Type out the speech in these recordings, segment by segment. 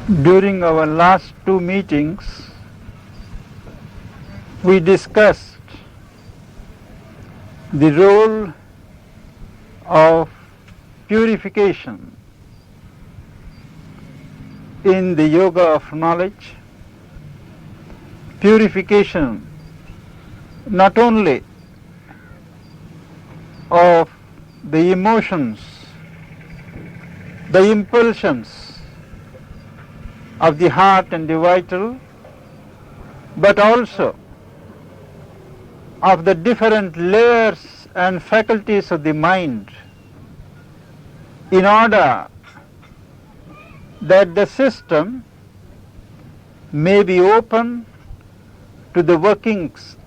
During our last two meetings, we discussed the role of purification in the yoga of knowledge. Purification not only of the emotions, the impulsions of the heart and the vital, but also of the different layers and faculties of the mind, in order that the system may be open to the workings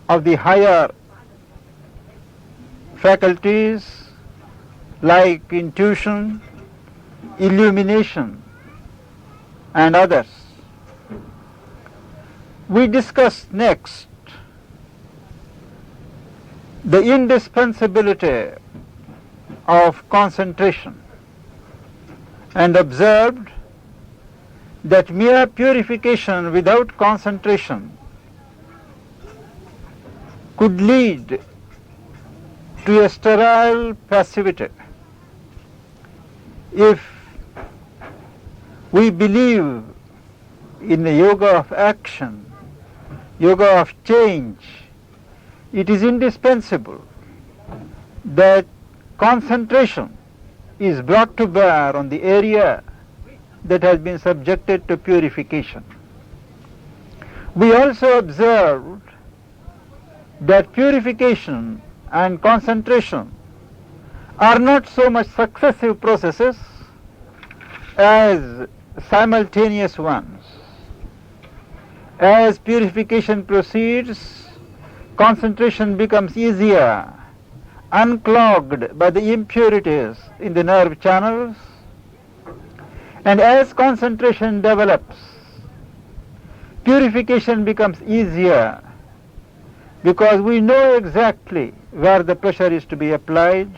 of the higher faculties like intuition, illumination, and others. We discussed next the indispensability of concentration and observed that mere purification without concentration could lead to a sterile passivity. If we believe in the yoga of action, yoga of change, it is indispensable that concentration is brought to bear on the area that has been subjected to purification. We also observed that purification and concentration are not so much successive processes as simultaneous ones. As purification proceeds, concentration becomes easier, unclogged by the impurities in the nerve channels, and as concentration develops, purification becomes easier because we know exactly where the pressure is to be applied,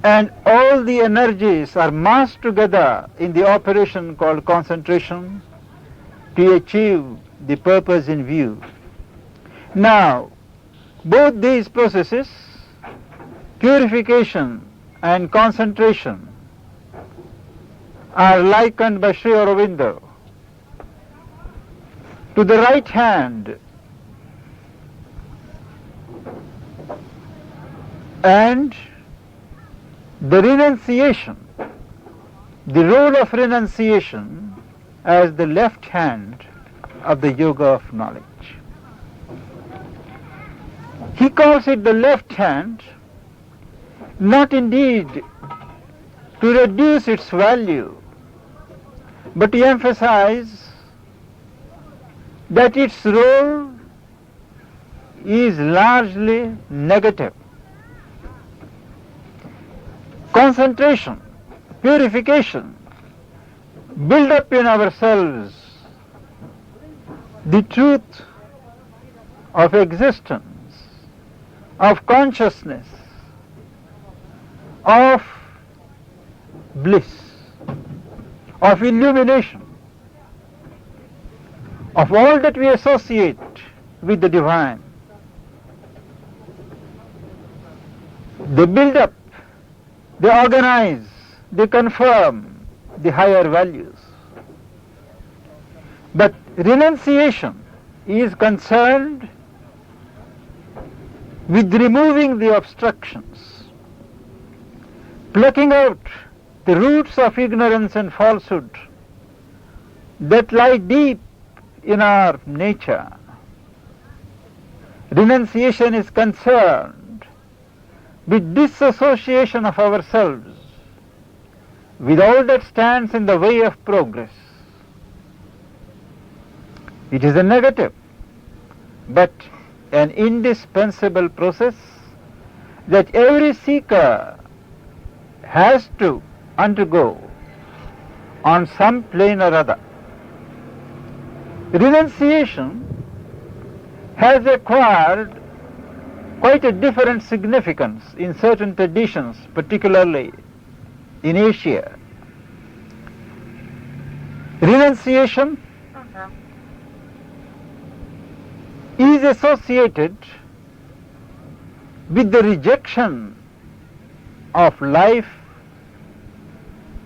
and all the energies are massed together in the operation called concentration to achieve the purpose in view. Now, both these processes, purification and concentration, are likened by Sri Aurobindo to the right hand and the renunciation, the role of renunciation as the left hand of the yoga of knowledge. He calls it the left hand, not indeed to reduce its value, but to emphasize that its role is largely negative. Concentration, purification, build up in ourselves the truth of existence, of consciousness, of bliss, of illumination, of all that we associate with the divine. They build up, they organize, they confirm the higher values. But renunciation is concerned with removing the obstructions, plucking out the roots of ignorance and falsehood that lie deep in our nature. Renunciation is concerned with disassociation of ourselves with all that stands in the way of progress. It is a negative, but an indispensable process that every seeker has to undergo on some plane or other. Renunciation has acquired quite a different significance in certain traditions, particularly in Asia. Renunciation is associated with the rejection of life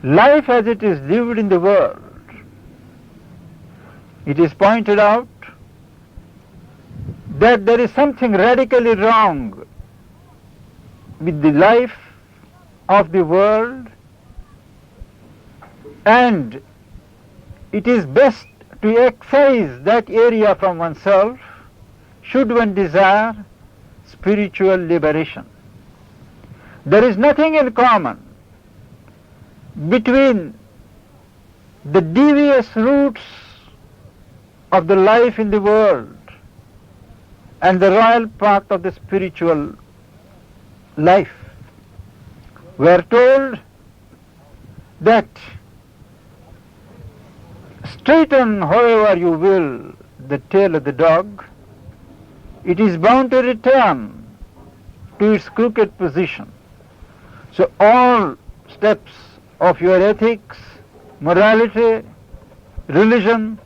as it is lived in the world. It is pointed out that there is something radically wrong with the life of the world, and it is best to excise that area from oneself should one desire spiritual liberation. There is nothing in common between the devious roots of the life in the world and the royal path of the spiritual life. We are told that straighten however you will the tail of the dog, it is bound to return to its crooked position. So all steps of your ethics, morality, religion,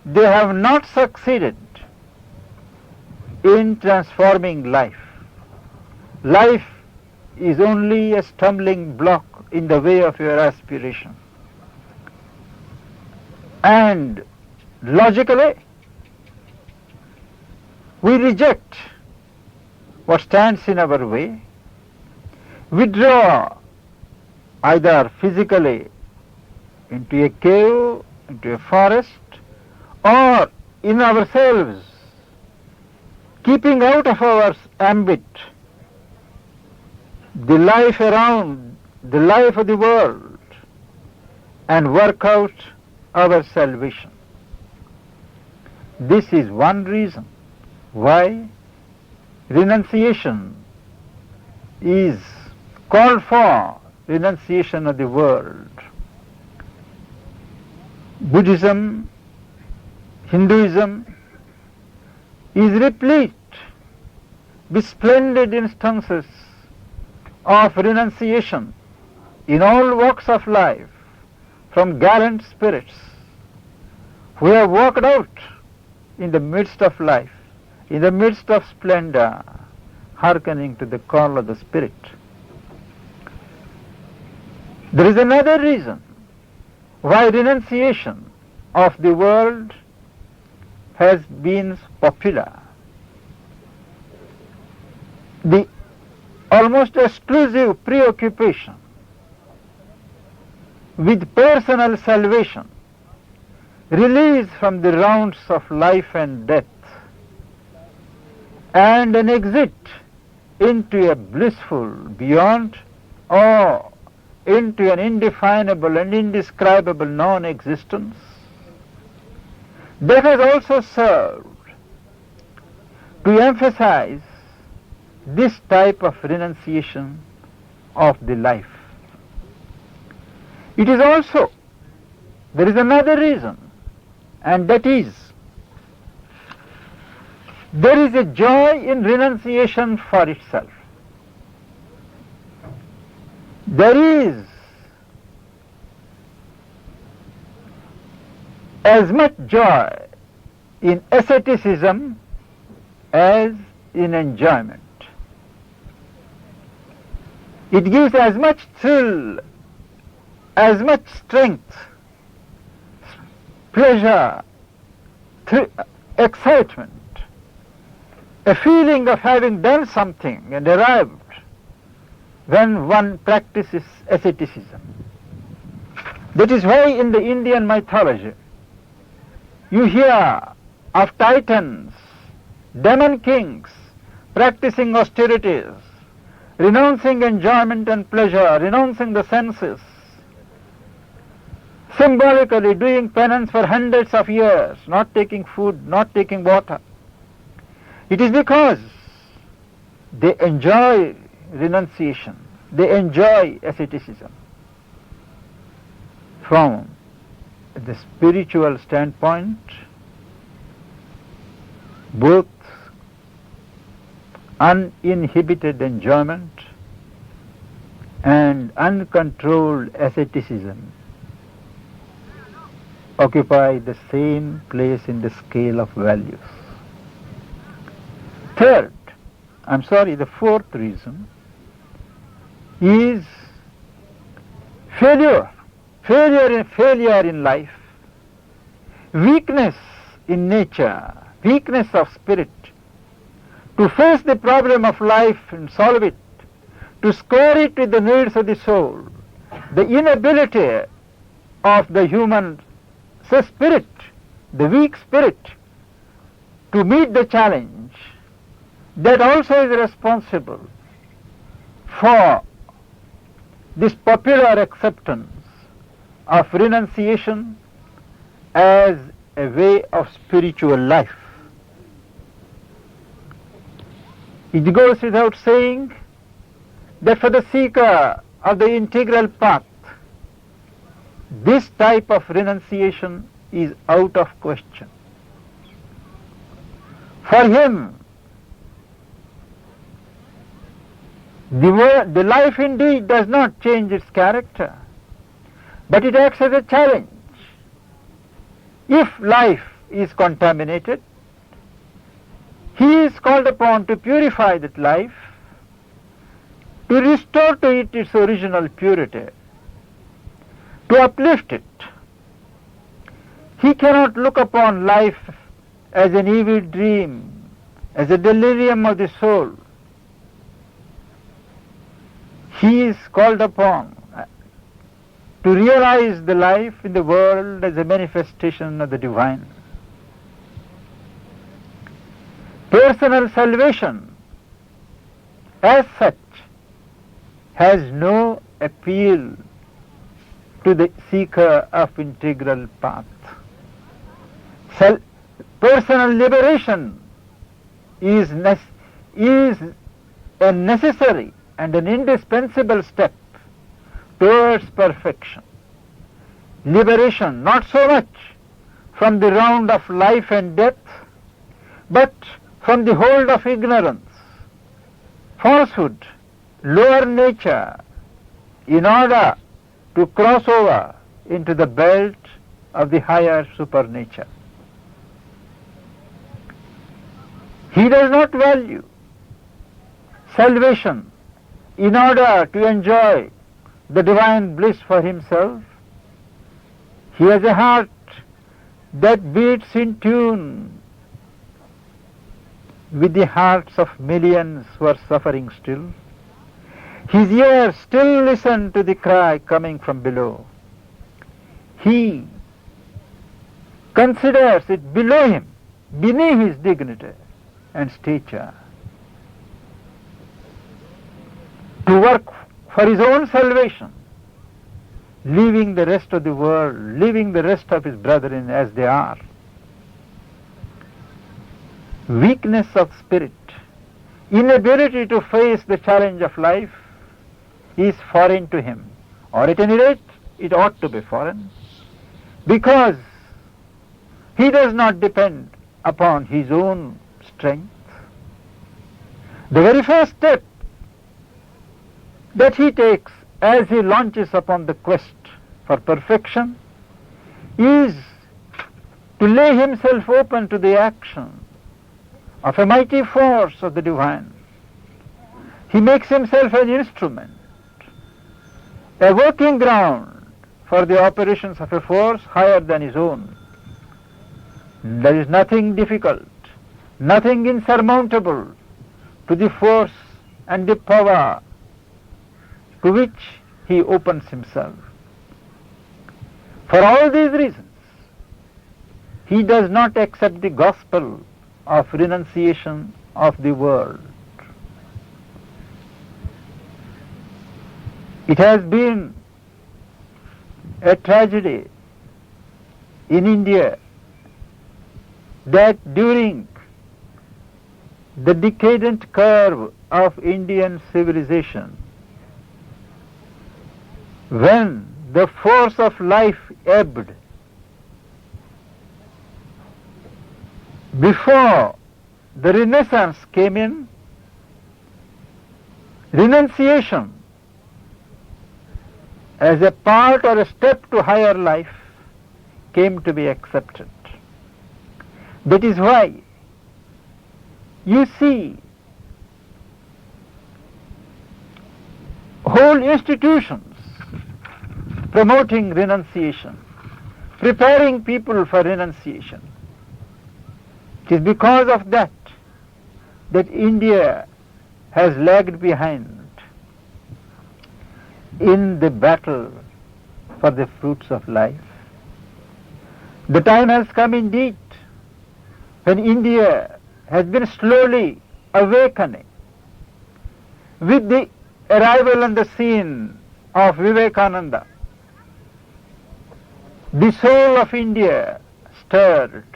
they have not succeeded in transforming life. Life is only a stumbling block in the way of your aspiration. And logically, we reject what stands in our way, withdraw either physically into a cave, into a forest, or in ourselves, keeping out of our ambit the life around, the life of the world, and work out our salvation. This is one reason why renunciation is called for, renunciation of the world. Buddhism, Hinduism is replete with splendid instances of renunciation in all walks of life, from gallant spirits who have walked out in the midst of life, in the midst of splendor, hearkening to the call of the Spirit. There is another reason why renunciation of the world has been popular. The almost exclusive preoccupation with personal salvation, release from the rounds of life and death, and an exit into a blissful beyond, or into an indefinable and indescribable non-existence, that has also served to emphasize this type of renunciation of the life. It is also, there is another reason, and that is, there is a joy in renunciation for itself. There is as much joy in asceticism as in enjoyment. It gives as much thrill, as much strength, pleasure, excitement, a feeling of having done something and arrived when one practices asceticism. That is why in the Indian mythology you hear of titans, demon kings practicing austerities, renouncing enjoyment and pleasure, renouncing the senses, symbolically doing penance for hundreds of years, not taking food, not taking water. It is because they enjoy renunciation, they enjoy asceticism. From the spiritual standpoint, both uninhibited enjoyment and uncontrolled asceticism occupy the same place in the scale of values. The fourth reason is failure in life, weakness in nature, weakness of spirit, to face the problem of life and solve it, to square it with the needs of the soul, the inability of the human spirit, the weak spirit, to meet the challenge, that also is responsible for this popular acceptance of renunciation as a way of spiritual life. It goes without saying that for the seeker of the integral path, this type of renunciation is out of question. For him, the life indeed does not change its character, but it acts as a challenge. If life is contaminated, he is called upon to purify that life, to restore to it its original purity, to uplift it. He cannot look upon life as an evil dream, as a delirium of the soul. He is called upon to realize the life in the world as a manifestation of the divine. Personal salvation, as such, has no appeal to the seeker of integral path. Personal liberation is a necessary and an indispensable step towards perfection. Liberation not so much from the round of life and death, but from the hold of ignorance, falsehood, lower nature, in order to cross over into the belt of the higher supernature. He does not value salvation in order to enjoy the divine bliss for himself. He has a heart that beats in tune with the hearts of millions who are suffering still. His ears still listen to the cry coming from below. He considers it below him, beneath his dignity and stature, to work for his own salvation, leaving the rest of the world, leaving the rest of his brethren as they are. Weakness of spirit, inability to face the challenge of life is foreign to him, or at any rate it ought to be foreign, because he does not depend upon his own strength. The very first step that he takes as he launches upon the quest for perfection is to lay himself open to the action of a mighty force of the divine. He makes himself an instrument, a working ground for the operations of a force higher than his own. There is nothing difficult, nothing insurmountable to the force and the power to which he opens himself. For all these reasons, he does not accept the gospel of renunciation of the world. It has been a tragedy in India that during the decadent curve of Indian civilization, when the force of life ebbed, before the Renaissance came in, renunciation as a part or a step to higher life came to be accepted. That is why you see whole institutions promoting renunciation, preparing people for renunciation. It is because of that India has lagged behind in the battle for the fruits of life. The time has come indeed when India has been slowly awakening with the arrival on the scene of Vivekananda. The soul of India stirred,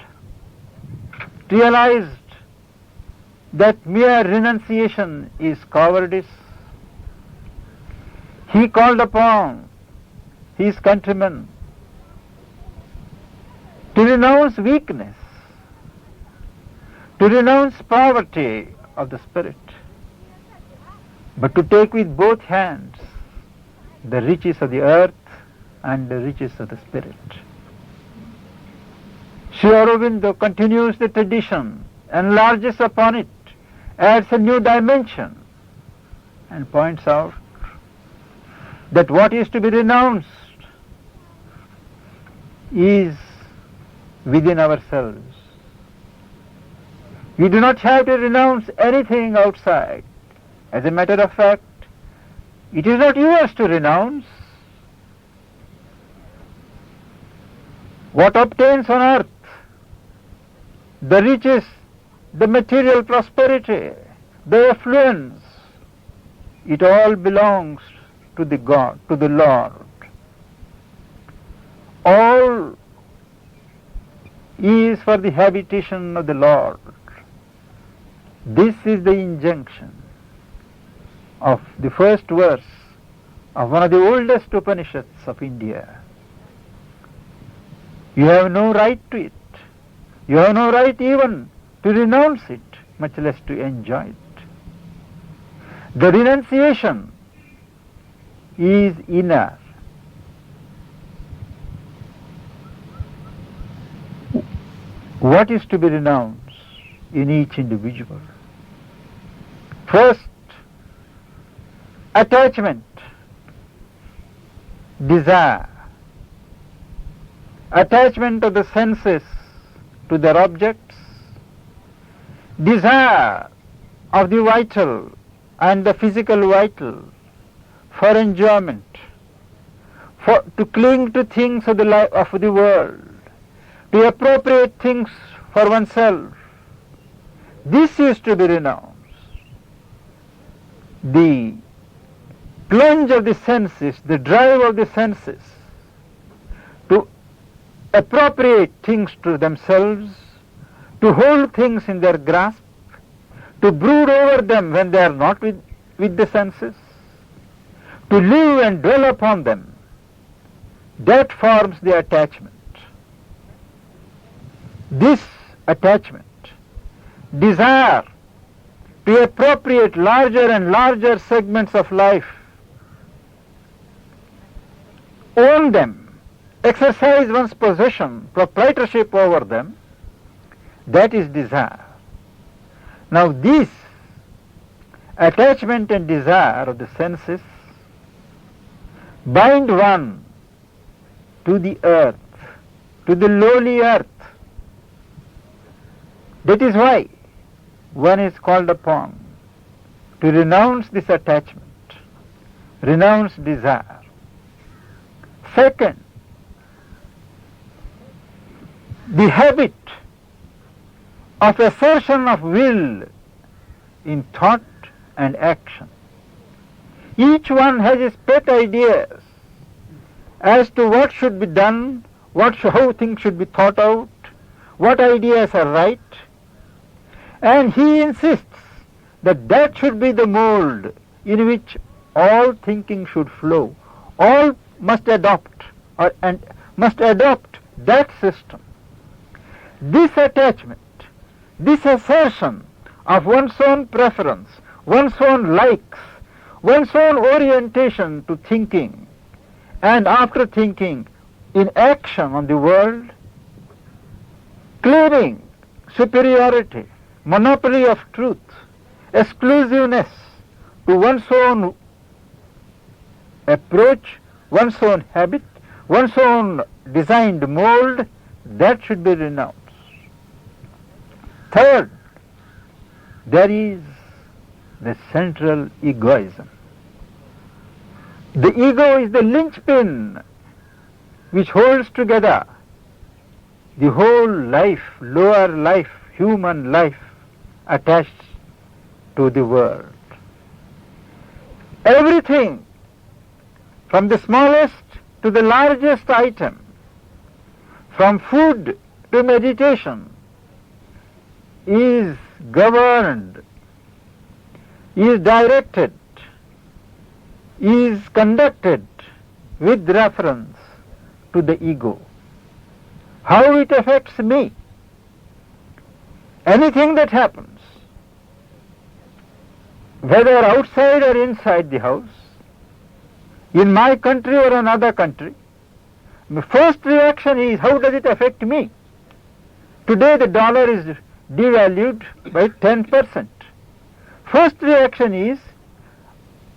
realized that mere renunciation is cowardice. He called upon his countrymen to renounce weakness, to renounce poverty of the spirit, but to take with both hands the riches of the earth and the riches of the spirit. Sri Aurobindo continues the tradition, enlarges upon it, adds a new dimension, and points out that what is to be renounced is within ourselves. We do not have to renounce anything outside. As a matter of fact, it is not yours to renounce. What obtains on earth, the riches, the material prosperity, the affluence, it all belongs to the God, to the Lord. All is for the habitation of the Lord. This is the injunction of the first verse of one of the oldest Upanishads of India. You have no right to it. You have no right even to renounce it, much less to enjoy it. The renunciation is inner. What is to be renounced in each individual? First, attachment, desire. Attachment of the senses to their objects, desire of the vital and the physical vital for enjoyment, to cling to things of the life of the world, to appropriate things for oneself. This is to be renounced. The plunge of the senses, the drive of the senses to appropriate things to themselves, to hold things in their grasp, to brood over them when they are not with the senses, to live and dwell upon them, that forms the attachment. This attachment, desire to appropriate larger and larger segments of life, own them, exercise one's possession, proprietorship over them, that is desire. Now this attachment and desire of the senses bind one to the earth, to the lowly earth. That is why one is called upon to renounce this attachment, renounce desire. Second, the habit of assertion of will in thought and action. Each one has his pet ideas as to what should be done, how things should be thought out, what ideas are right, and he insists that that should be the mold in which all thinking should flow. All must adopt that system. This attachment, this assertion of one's own preference, one's own likes, one's own orientation to thinking, and after thinking, in action on the world, claiming superiority, monopoly of truth, exclusiveness to one's own approach, one's own habit, one's own designed mold, that should be renounced. Third, there is the central egoism. The ego is the linchpin which holds together the whole life, lower life, human life attached to the world. Everything, from the smallest to the largest item, from food to meditation, is governed, is directed, is conducted with reference to the ego. How it affects me. Anything that happens, whether outside or inside the house, in my country or another country, the first reaction is, how does it affect me? Today the dollar is devalued by 10%. First reaction is,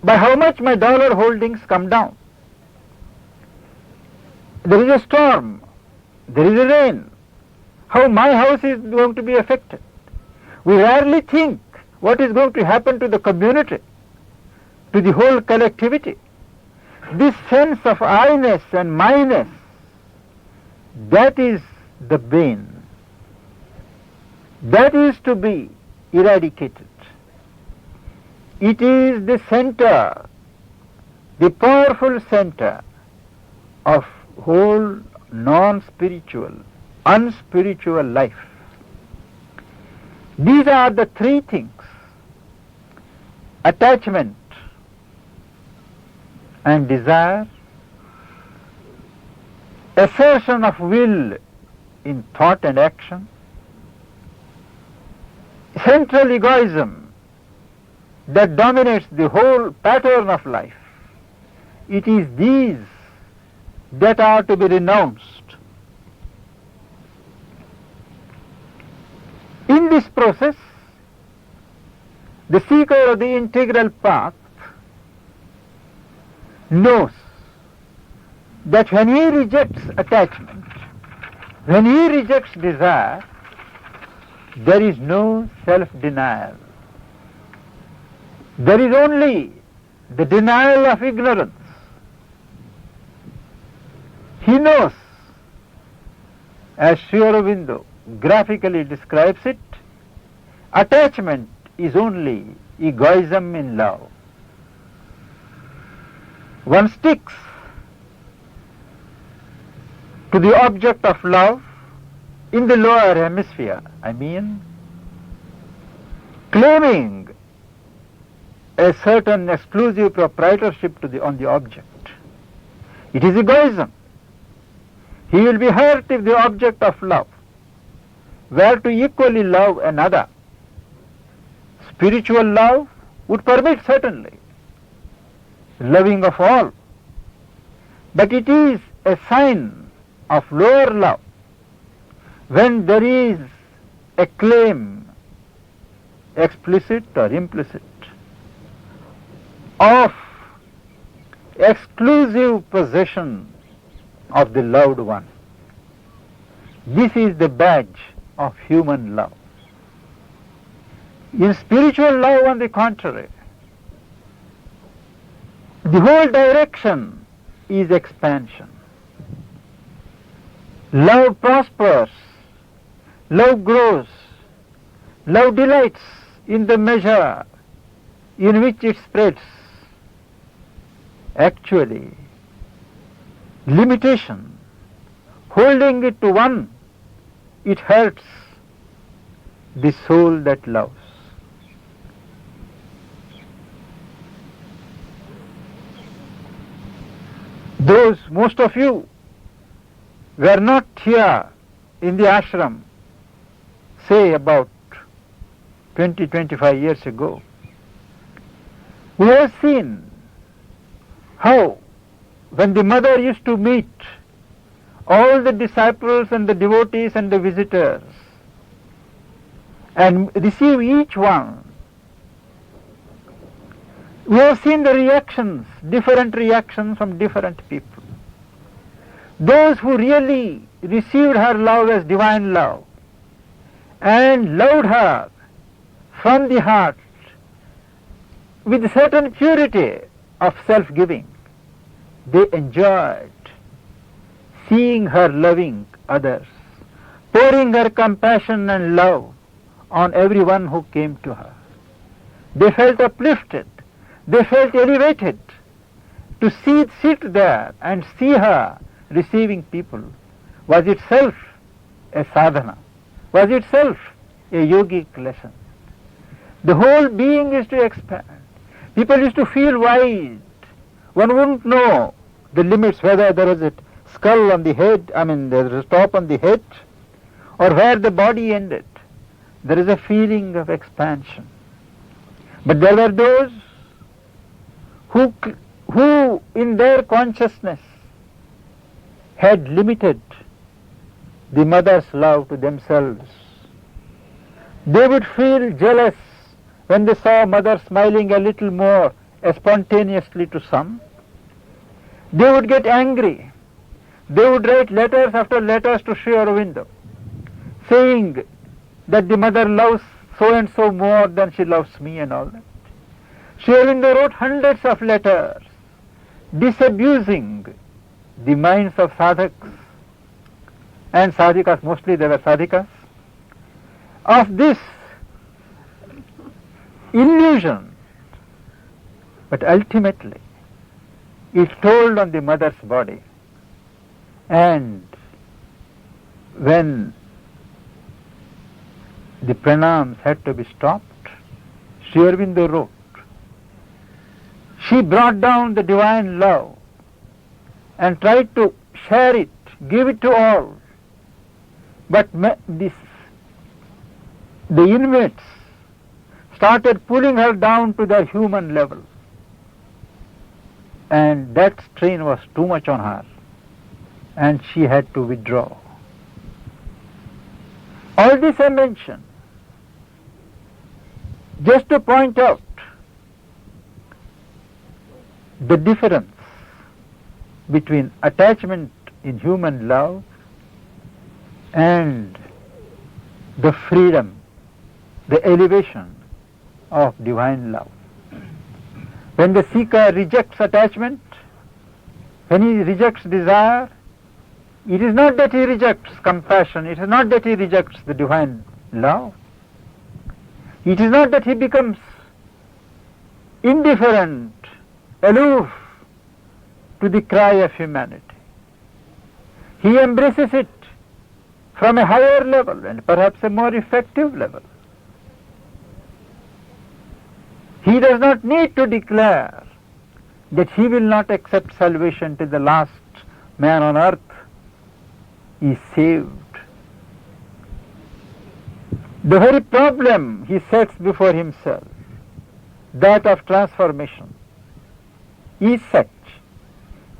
by how much my dollar holdings come down. There is a storm, there is a rain, how my house is going to be affected. We rarely think what is going to happen to the community, to the whole collectivity. This sense of I-ness and my-ness, that is the bane. That is to be eradicated. It is the center, the powerful center of whole non-spiritual, unspiritual life. These are the three things: attachment and desire, assertion of will in thought and action, central egoism that dominates the whole pattern of life. It is these that are to be renounced. In this process, the seeker of the integral path knows that when he rejects attachment, when he rejects desire, there is no self-denial. There is only the denial of ignorance. He knows, as Sri Aurobindo graphically describes it, attachment is only egoism in love. One sticks to the object of love in the lower hemisphere, claiming a certain exclusive proprietorship on the object. It is egoism. He will be hurt if the object of love were to equally love another. Spiritual love would permit certainly loving of all, but it is a sign of lower love when there is a claim, explicit or implicit, of exclusive possession of the loved one. This is the badge of human love. In spiritual love, on the contrary, the whole direction is expansion. Love prospers, love grows, love delights in the measure in which it spreads. Actually, limitation, holding it to one, it hurts the soul that loves. Most of you were not here in the ashram, say about 20-25 years ago. We have seen how when the mother used to meet all the disciples and the devotees and the visitors and receive each one. We have seen the reactions, different reactions from different people. Those who really received her love as divine love and loved her from the heart with certain purity of self-giving, they enjoyed seeing her loving others, pouring her compassion and love on everyone who came to her. They felt uplifted, they felt elevated. To sit there and see her receiving people was itself a sadhana, was itself a yogic lesson. The whole being is to expand. People used to feel wide. One wouldn't know the limits, whether there was a skull on the head, there is a top on the head, or where the body ended. There is a feeling of expansion. But there were those who in their consciousness had limited the mother's love to themselves. They would feel jealous when they saw mother smiling a little more spontaneously to some. They would get angry. They would write letters after letters to Sri Aurobindo, saying that the mother loves so and so more than she loves me and all that. Sri Aurobindo wrote hundreds of letters disabusing the minds of sadhaks and sadhikas, mostly they were sadhikas, of this illusion. But ultimately it told on the mother's body. And when the pranams had to be stopped, Sri Aurobindo wrote, she brought down the divine love and tried to share it, give it to all. But the inmates started pulling her down to their human level. And that strain was too much on her, and she had to withdraw. All this I mention just to point out the difference between attachment in human love and the freedom, the elevation of divine love. When the seeker rejects attachment, when he rejects desire, it is not that he rejects compassion, it is not that he rejects the divine love. It is not that he becomes indifferent, aloof to the cry of humanity. He embraces it from a higher level and perhaps a more effective level. He does not need to declare that he will not accept salvation till the last man on earth is saved. The very problem he sets before himself, that of transformation, is such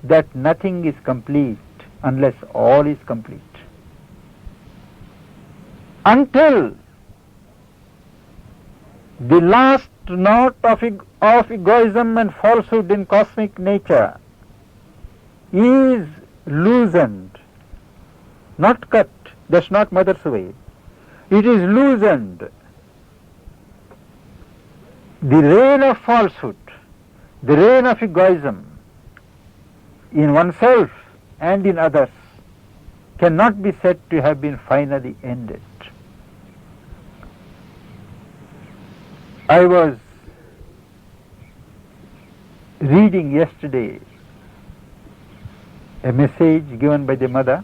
that nothing is complete unless all is complete. Until the last knot of egoism and falsehood in cosmic nature is loosened, not cut, that's not mother's way. It is loosened. The reign of falsehood, the reign of egoism in oneself and in others cannot be said to have been finally ended. I was reading yesterday a message given by the mother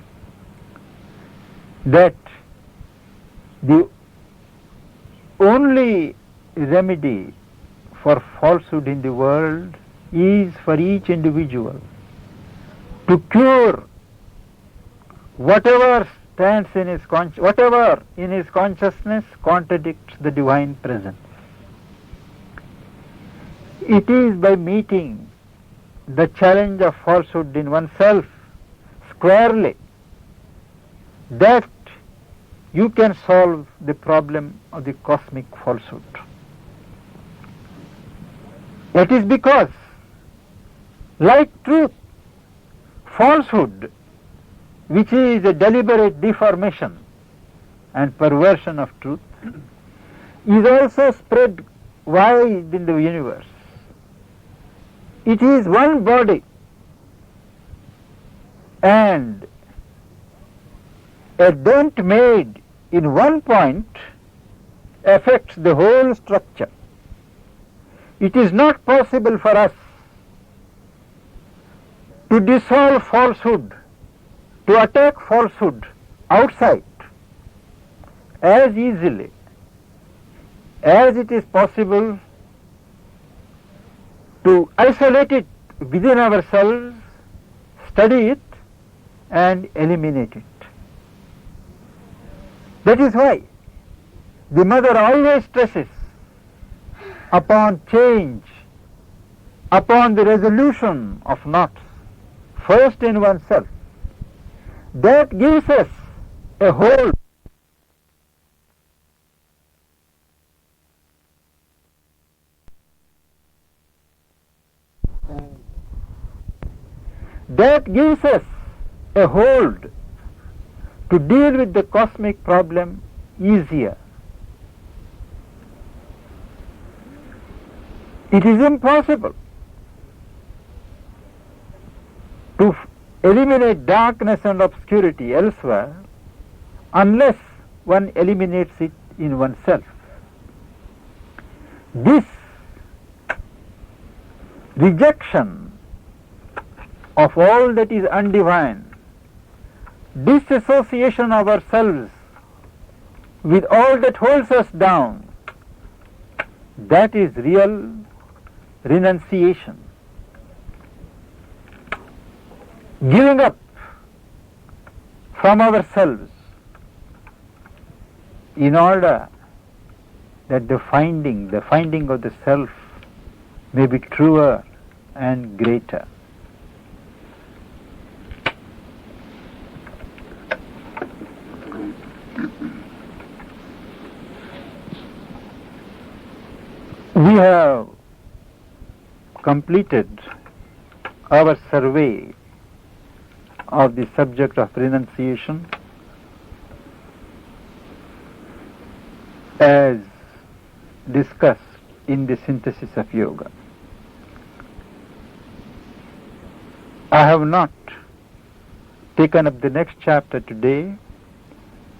that the only remedy for falsehood in the world is for each individual to cure whatever stands in his whatever in his consciousness contradicts the divine presence. It is by meeting the challenge of falsehood in oneself squarely that you can solve the problem of the cosmic falsehood. It is because, like truth, falsehood, which is a deliberate deformation and perversion of truth, is also spread wide in the universe. It is one body, and a dent made in one point affects the whole structure. It is not possible for us to dissolve falsehood, to attack falsehood outside as easily as it is possible to isolate it within ourselves, study it, and eliminate it. That is why the mother always stresses upon change, upon the resolution of knots, first in oneself. That gives us a hold to deal with the cosmic problem easier. It is impossible to eliminate darkness and obscurity elsewhere unless one eliminates it in oneself. This rejection of all that is undivine, disassociation of ourselves with all that holds us down, that is real renunciation. Giving up from ourselves in order that the finding of the self may be truer and greater. We have completed our survey of the subject of renunciation as discussed in the synthesis of yoga. I have not taken up the next chapter today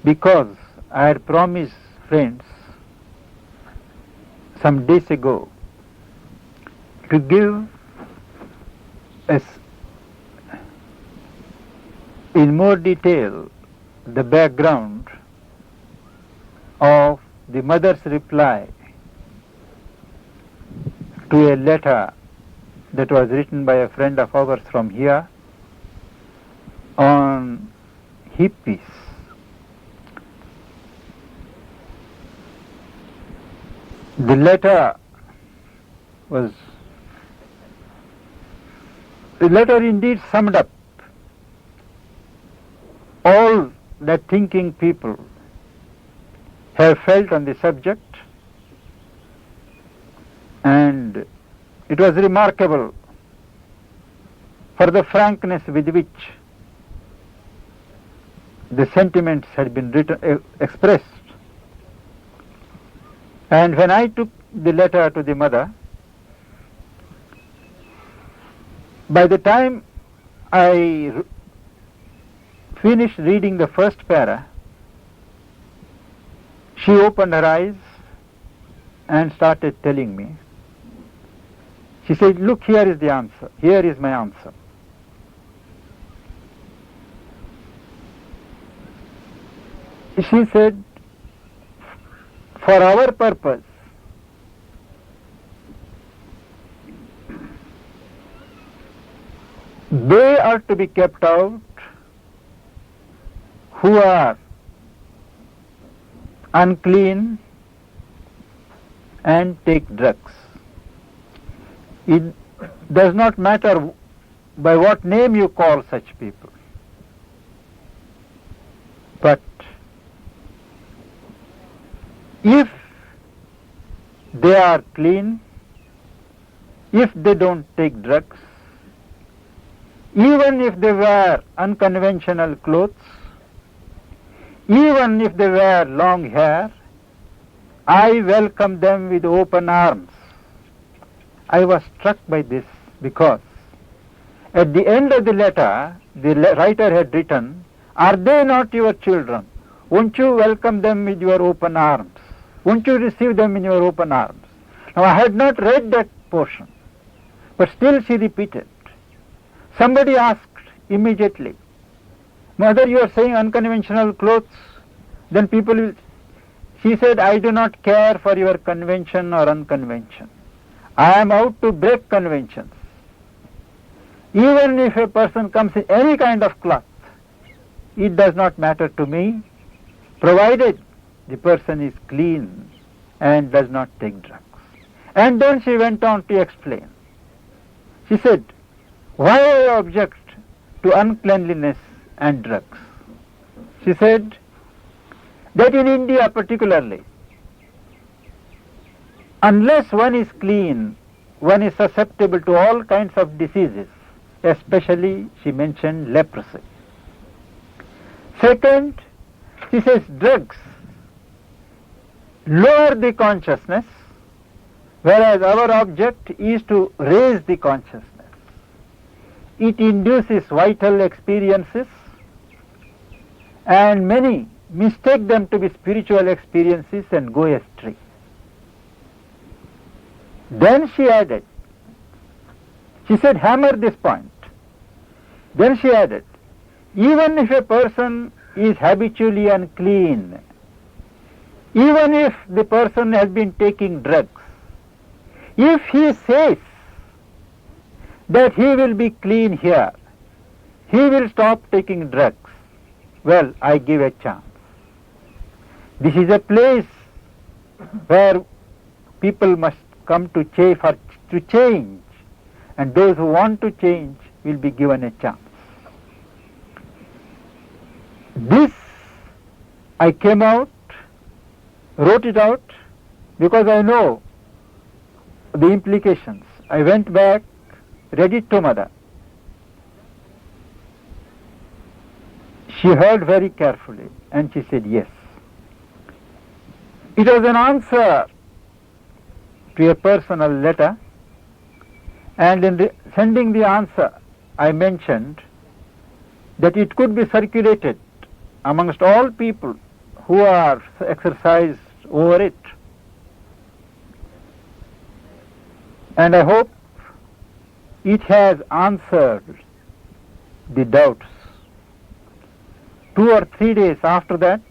because I had promised friends some days ago to give us in more detail the background of the mother's reply to a letter that was written by a friend of ours from here on hippies. The letter indeed summed up all that thinking people have felt on the subject, and it was remarkable for the frankness with which the sentiments had been expressed. And when I took the letter to the mother, by the time I finished reading the first para, she opened her eyes and started telling me. She said, "Look, here is the answer. Here is my answer." She said, "For our purpose, they are to be kept out who are unclean and take drugs. It does not matter by what name you call such people. But if they are clean, if they don't take drugs, even if they wear unconventional clothes, even if they wear long hair, I welcome them with open arms. I was struck by this because at the end of the letter, the writer had written, "Are they not your children? Won't you welcome them with your open arms? Won't you receive them in your open arms?" Now I had not read that portion, but still she repeated. Somebody asked immediately, "Mother, you are saying unconventional clothes, then people will..." She said, "I do not care for your convention or unconvention. I am out to break conventions. Even if a person comes in any kind of cloth, it does not matter to me, provided the person is clean and does not take drugs." And then she went on to explain. She said, "Why I object to uncleanliness and drugs?" She said that in India particularly, unless one is clean, one is susceptible to all kinds of diseases, especially, she mentioned, leprosy. Second, she says drugs lower the consciousness, whereas our object is to raise the consciousness. It induces vital experiences, and many mistake them to be spiritual experiences and go astray. Then she added, she said, hammer this point. Then she added, even if a person is habitually unclean, even if the person has been taking drugs, if he says that he will be clean here, he will stop taking drugs, well, I give a chance. This is a place where people must come to change, and those who want to change will be given a chance. This I came out, wrote it out, because I know the implications. I went back, read it to Mother. She heard very carefully and she said yes. It was an answer to a personal letter, and in sending the answer I mentioned that it could be circulated amongst all people who are exercised over it. And I hope it has answered the doubts. 2 or 3 days after that,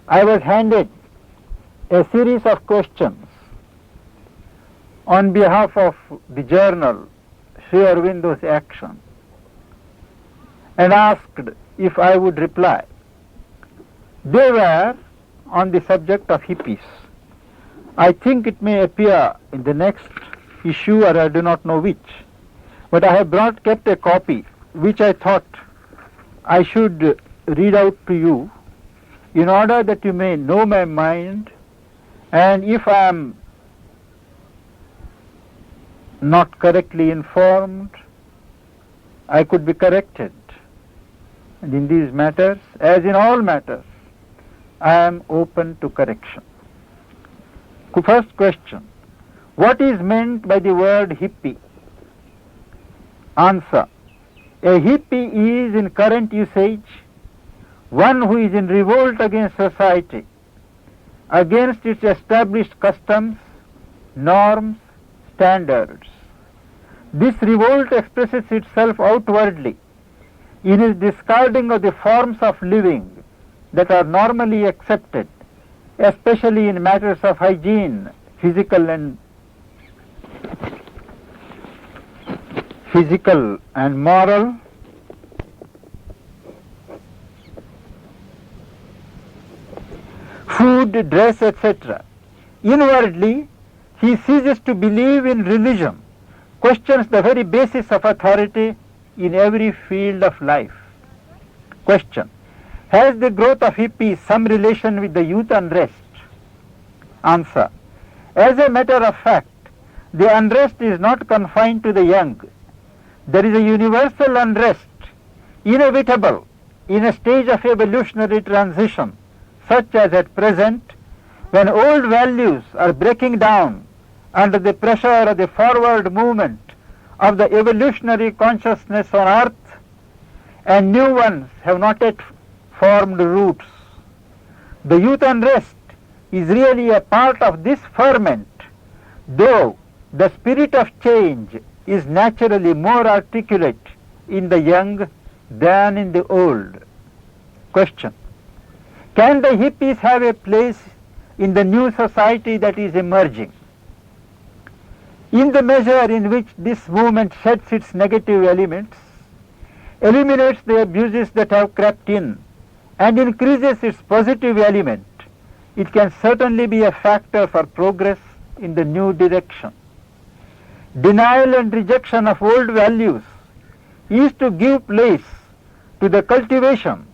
I was handed a series of questions on behalf of the journal Sri Aurobindo's Action, and asked if I would reply. They were on the subject of hippies. I think it may appear in the next issue, or I do not know which, but I have kept a copy which I thought I should read out to you in order that you may know my mind, and if I am not correctly informed, I could be corrected. And in these matters, as in all matters, I am open to correction. First question: what is meant by the word hippie? Answer: a hippie is, in current usage, one who is in revolt against society, against its established customs, norms, standards. This revolt expresses itself outwardly in its discarding of the forms of living that are normally accepted, especially in matters of hygiene, physical and moral, food, dress, etc. Inwardly, he ceases to believe in religion, questions the very basis of authority in every field of life. Question: Has the growth of hippies some relation with the youth unrest? Answer. As a matter of fact, the unrest is not confined to the young. There is a universal unrest, inevitable in a stage of evolutionary transition, such as at present, when old values are breaking down under the pressure of the forward movement of the evolutionary consciousness on earth, and new ones have not yet formed roots. The youth unrest is really a part of this ferment, though the spirit of change is naturally more articulate in the young than in the old. Question. Can the hippies have a place in the new society that is emerging? In the measure in which this movement sheds its negative elements, eliminates the abuses that have crept in, and increases its positive element, it can certainly be a factor for progress in the new direction. Denial and rejection of old values is to give place to the cultivation,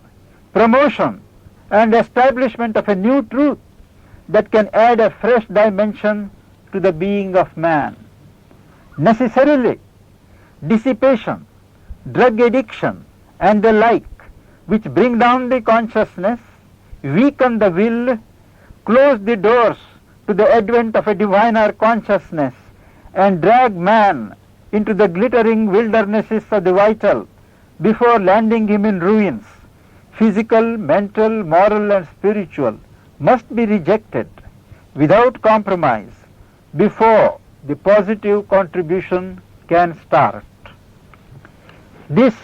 promotion, and establishment of a new truth that can add a fresh dimension to the being of man. Necessarily, dissipation, drug addiction, and the like, which bring down the consciousness, weaken the will, close the doors to the advent of a diviner consciousness, and drag man into the glittering wildernesses of the vital before landing him in ruins, physical, mental, moral, and spiritual, must be rejected without compromise before the positive contribution can start. This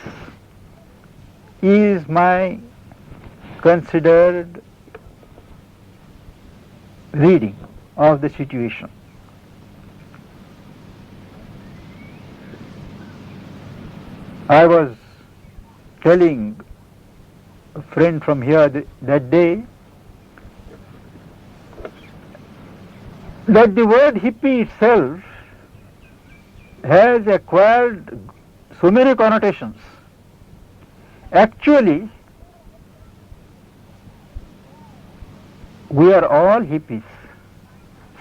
is my considered reading of the situation. I was telling a friend from here that day that the word hippie itself has acquired so many connotations. Actually, we are all hippies.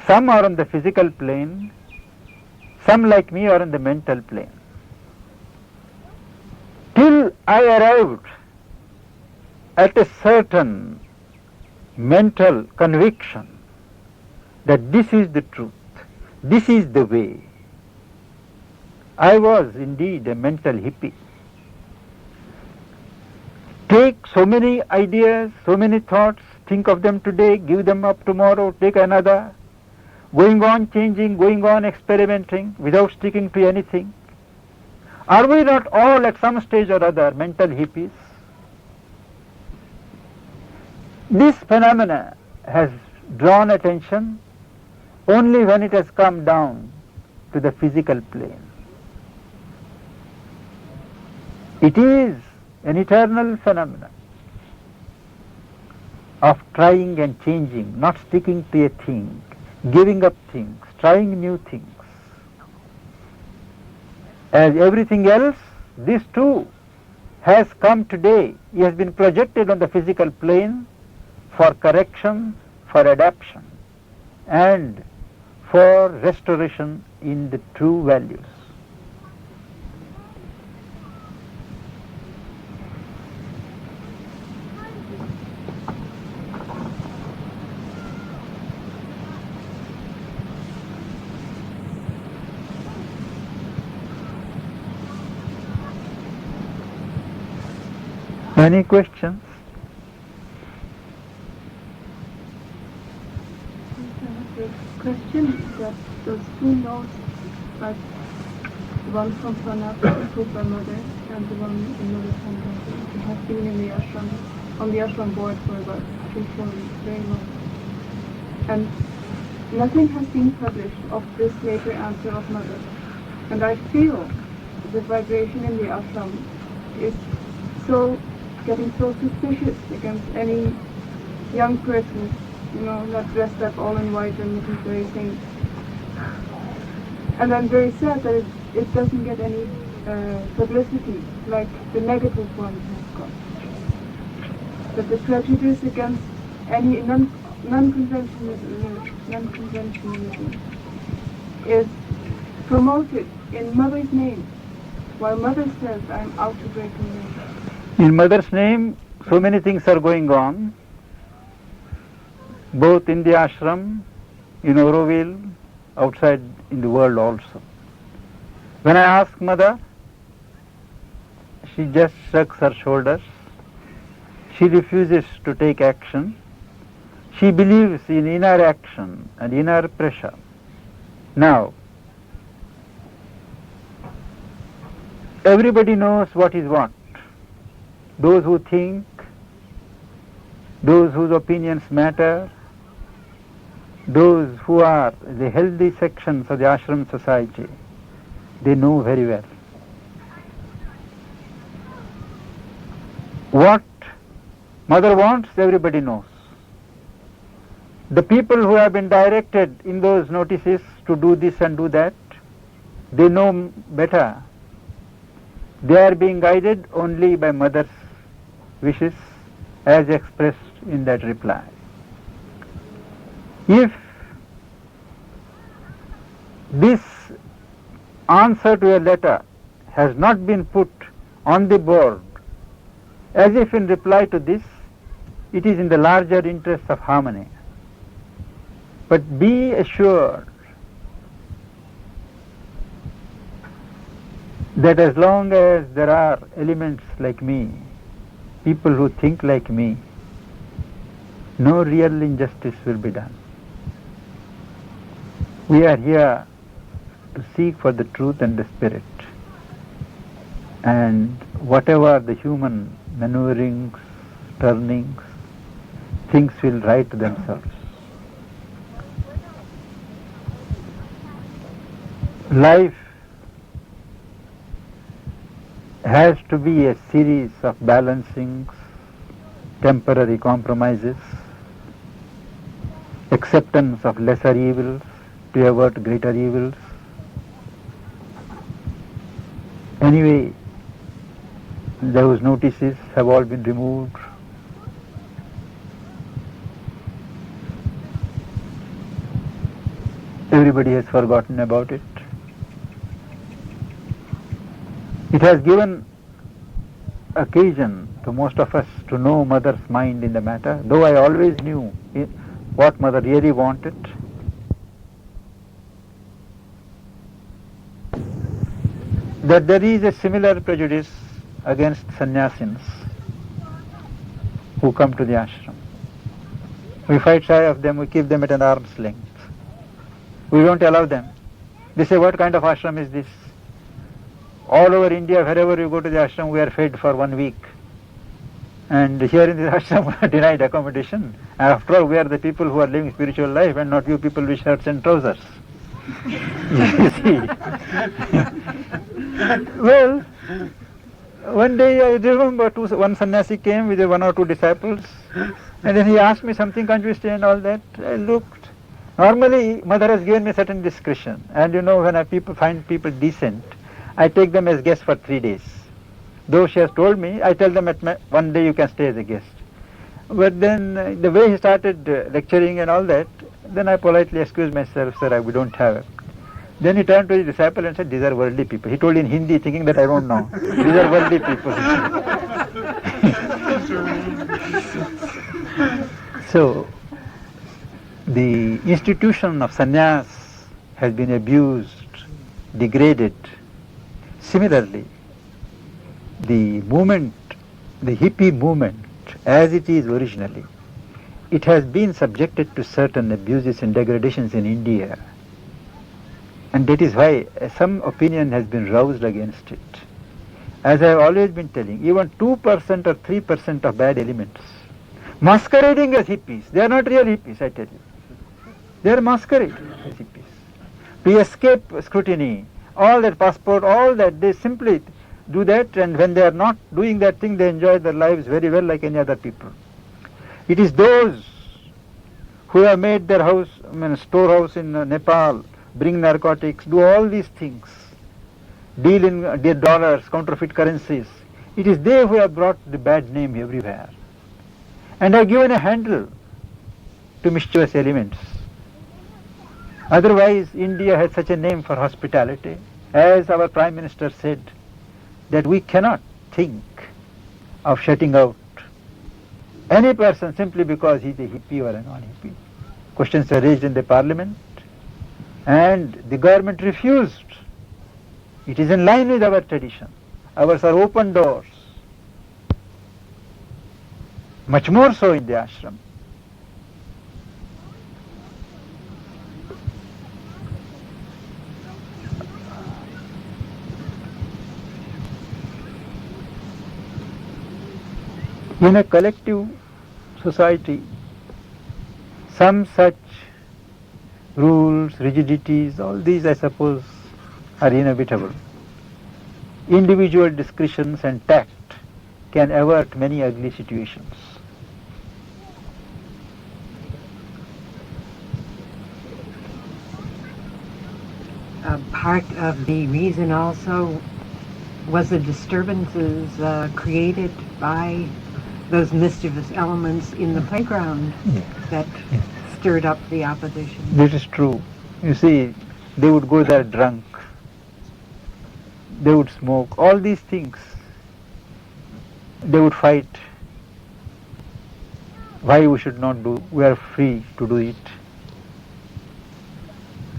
Some are on the physical plane, some like me are on the mental plane. Till I arrived at a certain mental conviction that this is the truth, this is the way, I was indeed a mental hippie. Take so many ideas, so many thoughts, think of them today, give them up tomorrow, take another, going on changing, going on experimenting without sticking to anything. Are we not all at some stage or other mental hippies? This phenomena has drawn attention only when it has come down to the physical plane. It is an eternal phenomenon of trying and changing, not sticking to a thing, giving up things, trying new things. As everything else, this too has come today. It has been projected on the physical plane for correction, for adaptation, and for restoration in the true values. Any questions? The question that those two notes, like one from Pranab, approved by mother, and the one another from Pandit, they have been in the ashram, on the ashram board for about 3-4 weeks, very long. And nothing has been published of this later answer of mother. And I feel the vibration in the ashram is getting so suspicious against any young person, not dressed up all in white and looking very sane. And I'm very sad that it doesn't get any publicity like the negative ones have got. But the prejudice against any non-conventionalism is promoted in mother's name, while mother says, I'm out to break away. In mother's name, so many things are going on, both in the ashram, in Auroville, outside in the world also. When I ask mother, she just shrugs her shoulders. She refuses to take action. She believes in inner action and inner pressure. Now, everybody knows what is what. Those who think, those whose opinions matter, those who are the healthy sections of the ashram society, they know very well. What mother wants, everybody knows. The people who have been directed in those notices to do this and do that, they know better. They are being guided only by mother's wishes as expressed in that reply. If this answer to a letter has not been put on the board as if in reply to this, it is in the larger interest of harmony. But be assured that as long as there are elements like me, people who think like me, no real injustice will be done. We are here to seek for the truth and the spirit. And whatever the human maneuverings, turnings, things will right themselves. Life has to be a series of balancings, temporary compromises, acceptance of lesser evils to avert greater evils. Anyway, those notices have all been removed. Everybody has forgotten about it. It has given occasion to most of us to know mother's mind in the matter, though I always knew what mother really wanted. That there is a similar prejudice against sannyasins who come to the ashram. We fight shy of them, we keep them at an arm's length. We don't allow them. They say, what kind of ashram is this? All over India, wherever you go to the ashram, we are fed for 1 week. And here in the ashram, we are denied accommodation. After all, we are the people who are living spiritual life and not you people with shirts and trousers. You see. Well, one day I remember one sannyasi came with 1 or 2 disciples, and then he asked me something, can't you stay and all that. I looked. Normally, mother has given me certain discretion, and you know, when I find people decent, I take them as guests for 3 days. Though she has told me, I tell them one day you can stay as a guest. But then the way he started lecturing and all that, then I politely excused myself, sir, we don't have it. Then he turned to his disciple and said, these are worldly people. He told in Hindi, thinking that I don't know. These are worldly people. So, the institution of sannyas has been abused, degraded. Similarly, the movement, the hippie movement, as it is originally, it has been subjected to certain abuses and degradations in India. And that is why some opinion has been roused against it. As I have always been telling, even 2% or 3% of bad elements, masquerading as hippies, they are not real hippies, I tell you. They are masquerading as hippies. To escape scrutiny, all that passport, all that, they simply do that, and when they are not doing that thing, they enjoy their lives very well like any other people. It is those who have made their house, storehouse in Nepal, bring narcotics, do all these things, deal in dollars, counterfeit currencies. It is they who have brought the bad name everywhere. and have given a handle to mischievous elements. Otherwise, India has such a name for hospitality. As our Prime Minister said, that we cannot think of shutting out any person simply because he is a hippie or a non-hippie. Questions were raised in the Parliament and the government refused. It is in line with our tradition. Ours are open doors. Much more so in the ashram. In a collective society, some such rules, rigidities, all these I suppose are inevitable. Individual discretions and tact can avert many ugly situations. Part of the reason also was the disturbances created by those mischievous elements in the playground that stirred up the opposition. This is true. You see, they would go there drunk, they would smoke, all these things. They would fight. Why we should not do? We are free to do it.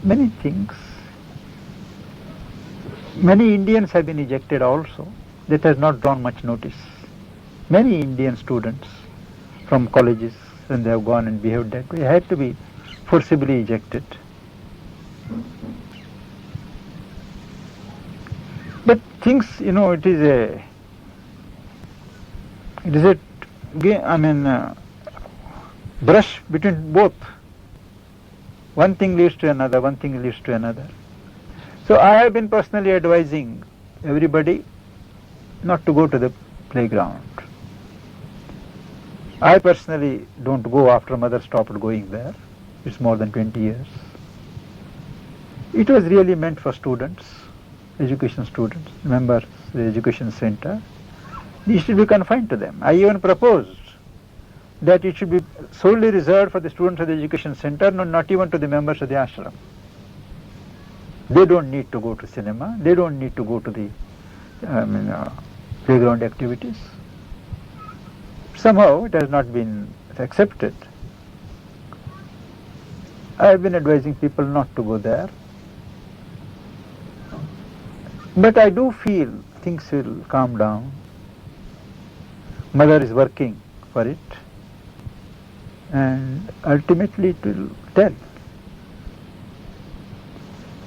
Many things. Many Indians have been ejected also. That has not drawn much notice. Many Indian students from colleges, when they have gone and behaved that way, had to be forcibly ejected. But things, it is a brush between both. One thing leads to another, one thing leads to another. So I have been personally advising everybody not to go to the playground. I personally don't go after mother stopped going there. It's more than 20 years. It was really meant for students, education students, members of the education center. It should be confined to them. I even proposed that it should be solely reserved for the students of the education center, not even to the members of the ashram. They don't need to go to cinema. They don't need to go to the playground activities. Somehow it has not been accepted. I have been advising people not to go there. But I do feel things will calm down. Mother is working for it. And ultimately it will tell.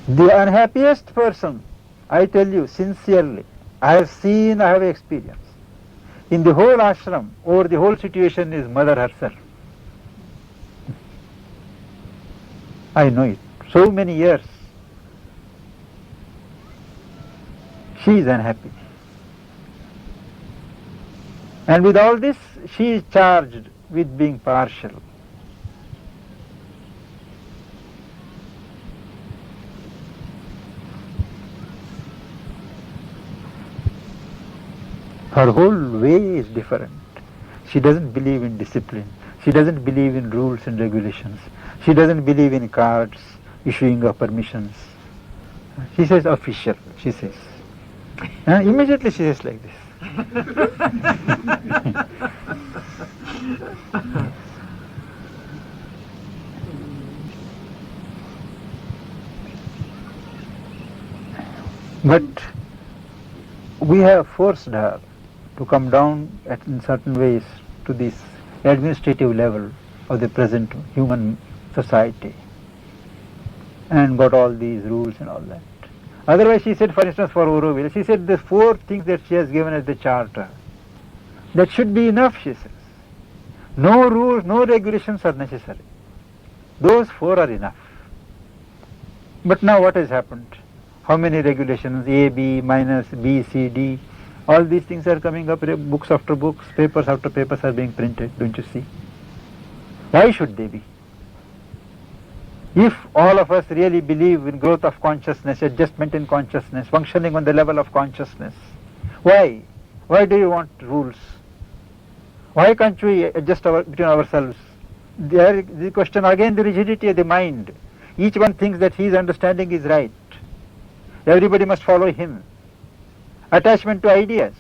The unhappiest person, I tell you sincerely, I have experienced, in the whole ashram, over the whole situation is mother herself. I know it. So many years. She is unhappy. And with all this, she is charged with being partial. Her whole way is different. She doesn't believe in discipline. She doesn't believe in rules and regulations. She doesn't believe in cards, issuing of permissions. She says official, she says. Immediately she says like this. But we have forced her to come down in certain ways to this administrative level of the present human society and got all these rules and all that. Otherwise, she said, for instance, for Auroville, she said the 4 things that she has given as the charter, that should be enough, she says. No rules, no regulations are necessary. Those 4 are enough. But now what has happened? How many regulations? A, B, minus, B, C, D. All these things are coming up, books after books, papers after papers are being printed, don't you see? Why should they be? If all of us really believe in growth of consciousness, adjustment in consciousness, functioning on the level of consciousness, why? Why do you want rules? Why can't we adjust between ourselves? There the question again, the rigidity of the mind. Each one thinks that his understanding is right. Everybody must follow him. Attachment to ideas.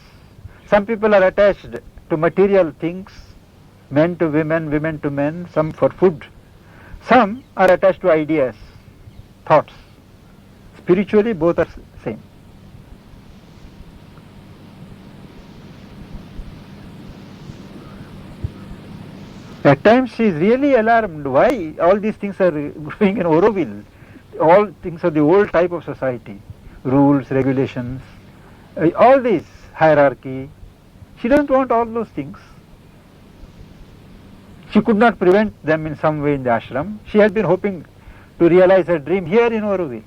Some people are attached to material things, men to women, women to men, some for food. Some are attached to ideas, thoughts. Spiritually, both are same. At times she is really alarmed. Why all these things are going in Auroville? All things of the old type of society. Rules, regulations, all this hierarchy. She doesn't want all those things. She could not prevent them in some way in the ashram. She has been hoping to realize her dream here in Auroville.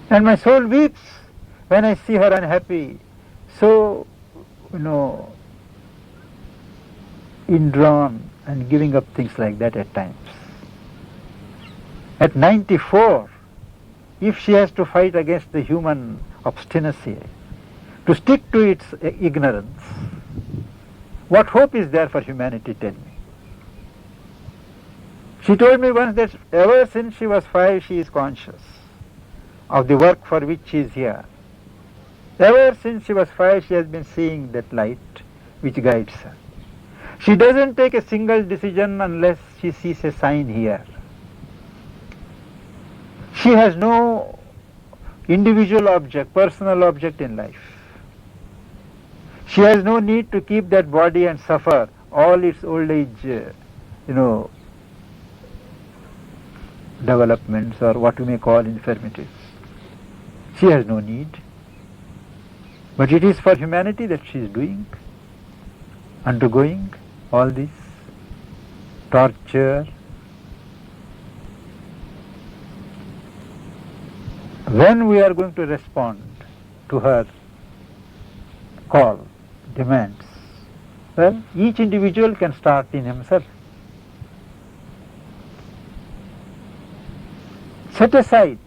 And my soul weeps when I see her unhappy, so, indrawn and giving up things like that at times. At 94, if she has to fight against the human obstinacy, to stick to its ignorance, what hope is there for humanity, tell me? She told me once that ever since she was 5, she is conscious of the work for which she is here. Ever since she was 5, she has been seeing that light which guides her. She doesn't take a single decision unless she sees a sign here. She has no individual object, personal object in life. She has no need to keep that body and suffer all its old age, developments, or what you may call infirmities. She has no need. But it is for humanity that she is doing, undergoing all this torture. When we are going to respond to her call, demands, well, each individual can start in himself. Set aside.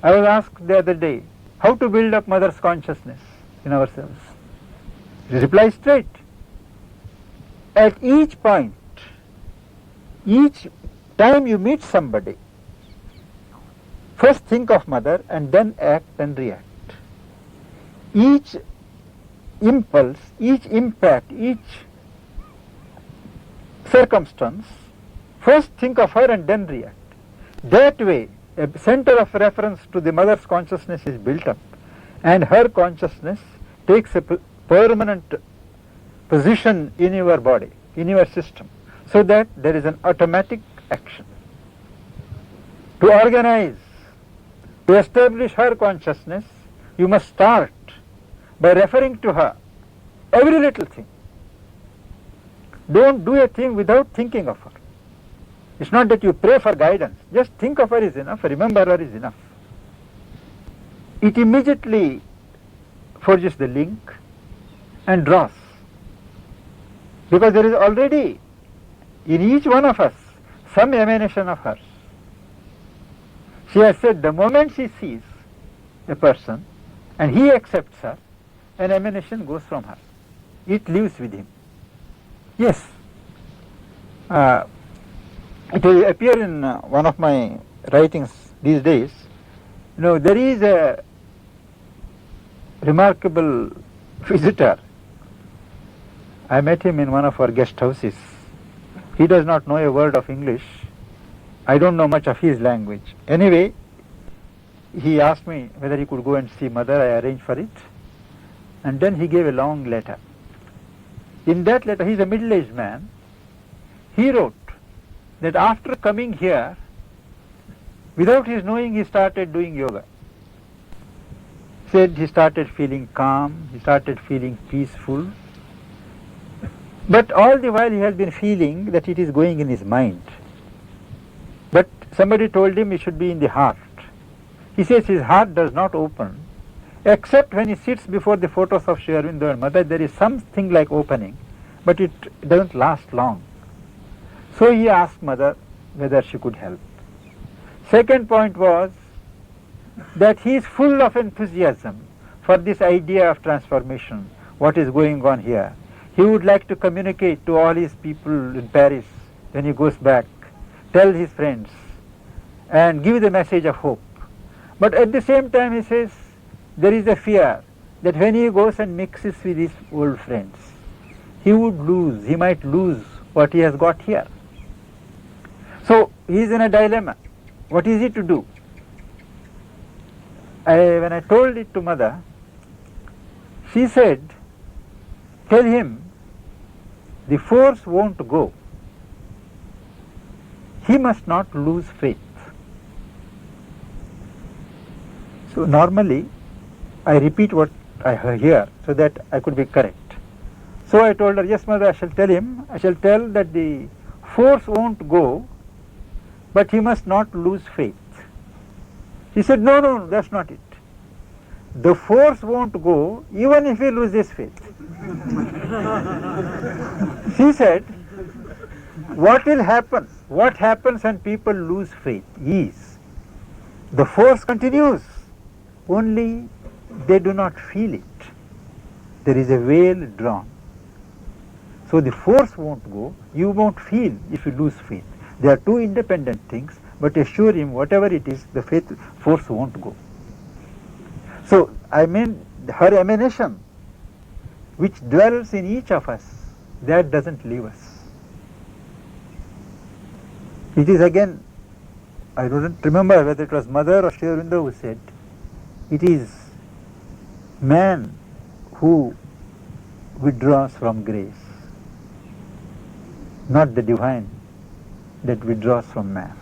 I was asked the other day, how to build up mother's consciousness in ourselves. Reply straight. At each point, each time you meet somebody, first think of mother and then act and react. Each impulse, each impact, each circumstance, first think of her and then react. That way, a center of reference to the mother's consciousness is built up, and her consciousness takes a permanent position in your body, in your system, so that there is an automatic action. To organize, to establish her consciousness, you must start by referring to her every little thing. Don't do a thing without thinking of her. It's not that you pray for guidance. Just think of her is enough, remember her is enough. It immediately forges the link and draws. Because there is already in each one of us some emanation of hers. She has said the moment she sees a person and he accepts her, an emanation goes from her. It lives with him. Yes. It will appear in one of my writings these days. There is a remarkable visitor. I met him in one of our guest houses. He does not know a word of English. I don't know much of his language. Anyway, he asked me whether he could go and see mother. I arranged for it. And then he gave a long letter. In that letter, he is a middle-aged man. He wrote that after coming here, without his knowing, he started doing yoga. Said he started feeling calm, he started feeling peaceful. But all the while he has been feeling that it is going in his mind. But somebody told him it should be in the heart. He says his heart does not open, except when he sits before the photos of Sri Aurobindo and Mother. There is something like opening, but it doesn't last long. So he asked Mother whether she could help. Second point was that he is full of enthusiasm for this idea of transformation, what is going on here. He would like to communicate to all his people in Paris when he goes back, tell his friends, and give the message of hope. But at the same time he says there is a fear that when he goes and mixes with his old friends, he might lose what he has got here. So he is in a dilemma. What is he to do? When I told it to mother, she said, tell him the force won't go. He must not lose faith. So normally I repeat what I hear so that I could be correct. So I told her, yes mother, I shall tell that the force won't go, but he must not lose faith. She said, no, that's not it. The force won't go even if he loses faith. She said, what will happen? What happens when people lose faith is, the force continues, only they do not feel it. There is a veil drawn. So the force won't go, you won't feel if you lose faith. They are two independent things, but assure him whatever it is, the force won't go. So I mean her emanation, which dwells in each of us, that doesn't leave us. It is again, I don't remember whether it was Mother or Sri Aurobindo who said, it is man who withdraws from grace, not the divine that withdraws from man.